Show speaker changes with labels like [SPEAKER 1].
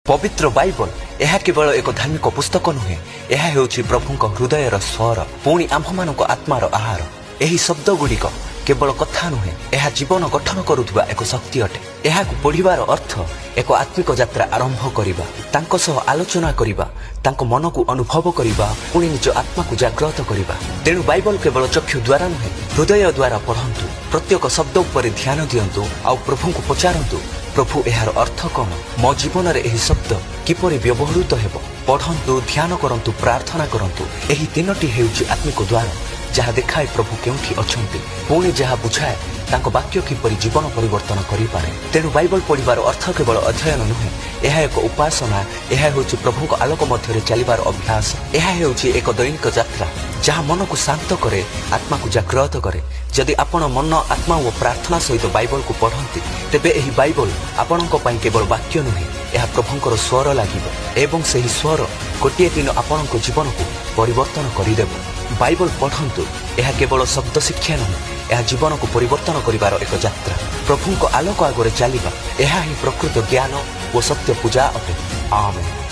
[SPEAKER 1] पवित्र बाइबल यह केवल एक धार्मिक पुस्तक नुहे, यह हेउछि प्रभुଙ୍କ हृदयर स्वर पुणी आम्भମାନଙ୍କ आत्मार आहार। एही शब्द गुड़िक केवल कथा नुहे, यह जीवन गठन करुवा एक शक्ति अटे। यह पढ़िबार अर्थ एक आत्मिक यात्रा आरंभ करिबा, तांको सह आलोचना करिबा, तांको मन को अनुभव करिबा, पुणी निज आत्मा को जागृत करिबा। तेणु बाइबल केवल चक्षु द्वारा नुहे, हृदय द्वारा पढ़ंतु, प्रत्येक शब्द उपर ध्यान दियंतु, आउ प्रभु को पचारंतु, प्रभु यार अर्थ कौन, मो जीवन में यही शब्द किपरि व्यवहृत हेब। पढ़ंतु, ध्यान करंतु, प्रार्थना करंतु। एही तीनोटी हेउछि आत्मिक द्वार, जहाँ देखाए प्रभु केउठी अछंती, पुणी जहाँ बुझाए तांको वाक्य किपरि जीवन परिवर्तन करि पारे। तेणु बाइबल पढ़िबार अर्थ केवल अध्ययन नुहे, यह एक उपासना, यह हेउछि प्रभुक आलोक मध्य चलिबार अभ्यास। यह हेउछि एक दैनिक यात्रा, जहाँ मन को शांत करे, आत्मा को जागृत करे। जदि आपण मन, आत्मा और प्रार्थना सहित बाइबल को पढ़ती, तेबे एही बाइबल आपणक पई केवल वाक्य नुहे, यह प्रभुंकर स्वर लागिब एवं सही स्वर गोटे दिन आपणक जीवन को परिवर्तन करदेव। बाइबल पढ़ंतु, यह केवल शब्द शिक्षा नुहे, यह जीवन को परिवर्तन करिवार एक यात्रा। प्रभुंक आलोक आगरे चलिबा, यह ही प्रकृत ज्ञान और सत्य पूजा अटे। आमेन।